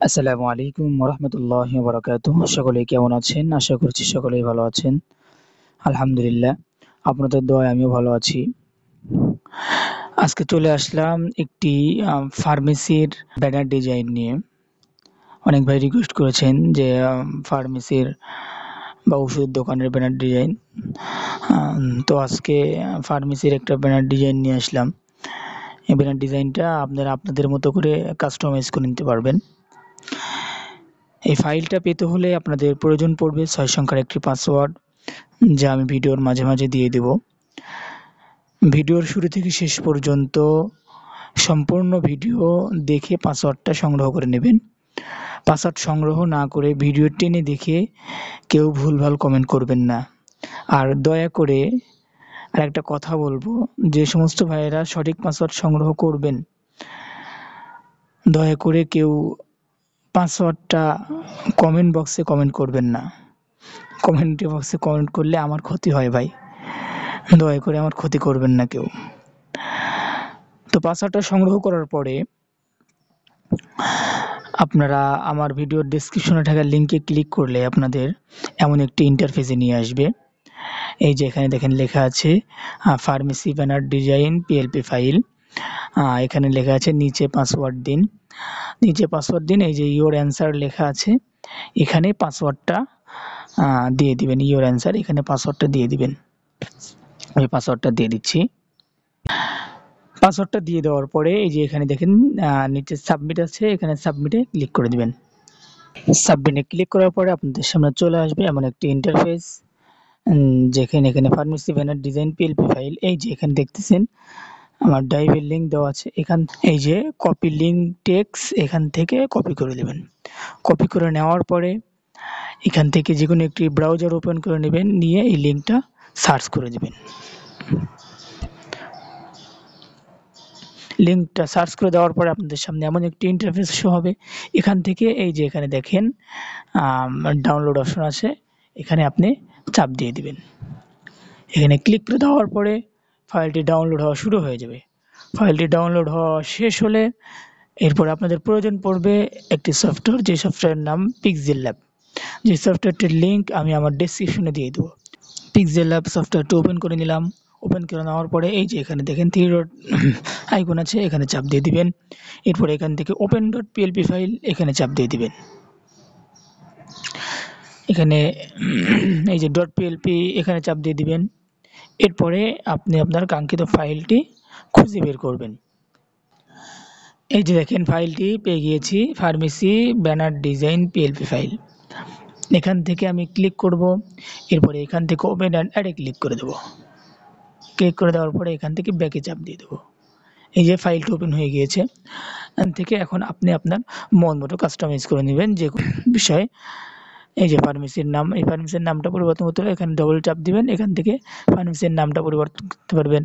আসসালামু আলাইকুম ওরহমতুল্লাহি ওয়াবারাকাতুহ। সকলে কেমন আছেন? আশা করছি সকলেই ভালো আছেন। আলহামদুলিল্লাহ, আপনাদের দোয়ায় আমিও ভালো আছি। আজকে চলে আসলাম একটি ফার্মেসির ব্যানার ডিজাইন নিয়ে। অনেক ভাই রিকোয়েস্ট করেছেন যে ফার্মেসির বা ওষুধের দোকানের ব্যানার ডিজাইন। তো আজকে ফার্মেসির একটা ব্যানার ডিজাইন নিয়ে আসলাম। এই ব্যানার ডিজাইনটা আপনারা আপনাদের মতো করে কাস্টমাইজ করে নিতে পারবেন। এই ফাইলটা পেতে হলে আপনাদের প্রয়োজন পড়বে ৬ সংখ্যার একটি পাসওয়ার্ড, যা আমি ভিডিওর মাঝে মাঝে দিয়ে দেব। ভিডিওর শুরু থেকে শেষ পর্যন্ত সম্পূর্ণ ভিডিও দেখে পাসওয়ার্ডটা সংগ্রহ করে নেবেন। পাসওয়ার্ড সংগ্রহ না করে ভিডিও টেনে দেখে কেউ ভুলভাল কমেন্ট করবেন না। আর দয়া করে আরেকটা কথা বলবো, যে সমস্ত ভাইয়েরা সঠিক পাসওয়ার্ড সংগ্রহ করবেন, দয়া করে কেউ পাসওয়ার্ডটা কমেন্ট বক্সে কমেন্ট করবেন না। কমেন্ট বক্সে কমেন্ট করলে আমার ক্ষতি হয় ভাই, দয়া করে আমার ক্ষতি করবেন না কেউ। তো পাসওয়ার্ডটা সংগ্রহ করার পরে আপনারা আমার ভিডিওর ডেসক্রিপশনে থাকা লিঙ্কে ক্লিক করলে আপনাদের এমন একটি ইন্টারফেসে নিয়ে আসবে। এই যে এখানে দেখেন লেখা আছে pharmacy banner design PLP file. এখানে লেখা আছে নিচে পাসওয়ার্ড দিন, নিচে পাসওয়ার্ড দিন। এই যে ইওর অ্যান্সার লেখা আছে, এখানে পাসওয়ার্ডটা দিয়ে দিবেন। ইওর অ্যান্সার, এখানে পাসওয়ার্ডটা দিয়ে দিবেন। আমি পাসওয়ার্ডটা দিয়ে দিচ্ছি। পাসওয়ার্ডটা দিয়ে দেওয়ার পরে এই যে এখানে দেখেন নিচে সাবমিট আছে, এখানে সাবমিটে ক্লিক করে দিবেন। সাবমিটে ক্লিক করার পরে আপনাদের সামনে চলে আসবে এমন একটি ইন্টারফেস, যেখানে এখানে pharmacy banner design PLP file. এই যে এখানে দেখতেছেন আমার ড্রাইভের লিঙ্ক দেওয়া আছে। এই যে কপি লিঙ্ক টেক্সট, এখান থেকে কপি করে নেবেন। কপি করে নেওয়ার পরে এখান থেকে যে কোনো একটি ব্রাউজার ওপেন করে নেবেন, নিয়ে এই লিঙ্কটা সার্চ করে দেবেন। লিঙ্কটা সার্চ করে দেওয়ার পরে আপনাদের সামনে এমন একটি ইন্টারফেস শো হবে। এখান থেকে এই যে এখানে দেখেন ডাউনলোড অপশন আছে, এখানে আপনি চাপ দিয়ে দিবেন। এখানে ক্লিক করে দেওয়ার পরে ফাইলটি ডাউনলোড হওয়া শুরু হয়ে যাবে। ফাইলটি ডাউনলোড হওয়া শেষ হলে এরপর আপনাদের প্রয়োজন পড়বে একটি সফটওয়্যার, যে সফটওয়্যারের নাম পিক্সেল ল্যাব। যে সফটওয়্যারটির লিঙ্ক আমি আমার ডেসক্রিপশনে দিয়ে দেবো। পিক্সেল ল্যাব সফটওয়্যারটি ওপেন করে নিলাম। ওপেন করে নেওয়ার পরে এই যে এখানে দেখেন 3 ডট আইকন আছে, এখানে চাপ দিয়ে দিবেন। এরপর এখান থেকে ওপেন ডট পিএলপি ফাইল, এখানে চাপ দিয়ে দিবেন। এখানে এই যে ডট পিএলপি, এখানে চাপ দিয়ে দিবেন। এরপরে আপনি আপনার কাঙ্ক্ষিত ফাইলটি খুঁজে বের করবেন। এই যে দেখেন ফাইলটি পেয়ে গিয়েছি, pharmacy banner design PLP file. এখান থেকে আমি ক্লিক করব। এরপরে এখান থেকে ওপেন অ্যান্ড অ্যাডে ক্লিক করে দেবো। ক্লিক করে দেওয়ার পরে এখান থেকে ব্যাকে চাপ দিয়ে দেবো। এই যে ফাইলটি ওপেন হয়ে গিয়েছে। এখান থেকে এখন আপনি আপনার মন মতো কাস্টমাইজ করে নেবেন যে বিষয়ে। এই যে ফার্মেসির নাম, এই ফার্মেসির নামটা পরিবর্তন করতে হলে এখানে ডবল চাপ দিবেন। এখান থেকে ফার্মেসির নামটা পরিবর্তন করতে পারবেন,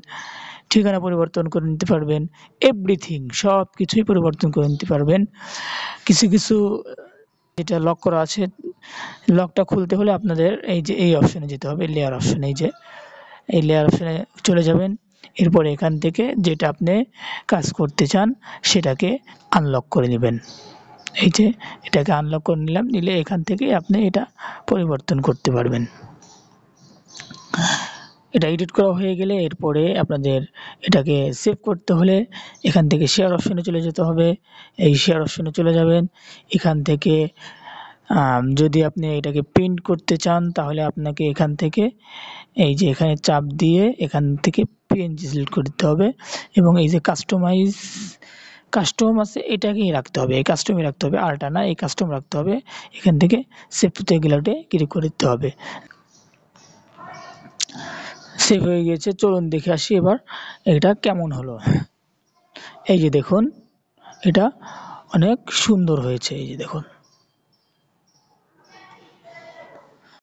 ঠিকানা পরিবর্তন করে নিতে পারবেন, এভরিথিং সব কিছুই পরিবর্তন করে নিতে পারবেন। কিছু কিছু যেটা লক করা আছে, লকটা খুলতে হলে আপনাদের এই যে এই অপশনে যেতে হবে, লেয়ার অপশনে। এই যে এই লেয়ার অপশনে চলে যাবেন। এরপরে এখান থেকে যেটা আপনি কাজ করতে চান সেটাকে আনলক করে নেবেন। এই যে এটাকে আনলক করে নিলাম, নিলে এখান থেকে আপনি এটা পরিবর্তন করতে পারবেন। এটা এডিট করা হয়ে গেলে এরপরে আপনাদের এটাকে সেভ করতে হলে এখান থেকে শেয়ার অপশনে চলে যেতে হবে। এই শেয়ার অপশনে চলে যাবেন। এখান থেকে যদি আপনি এটাকে প্রিন্ট করতে চান তাহলে আপনাকে এখান থেকে এই যে এখানে চাপ দিয়ে এখান থেকে পিএনজি সিলেক্ট করতে হবে, এবং এই যে কাস্টম আছে এটাকেই রাখতে হবে, এই কাস্টমই রাখতে হবে, আরটা না, এই কাস্টম রাখতে হবে। এখান থেকে সেভ টু রেগুলারে ক্লিক করে দিতে হবে। সেভ হয়ে গেছে, চলুন দেখে আসি এবার এটা কেমন হলো। এই যে দেখুন এটা অনেক সুন্দর হয়েছে, এই যে দেখুন।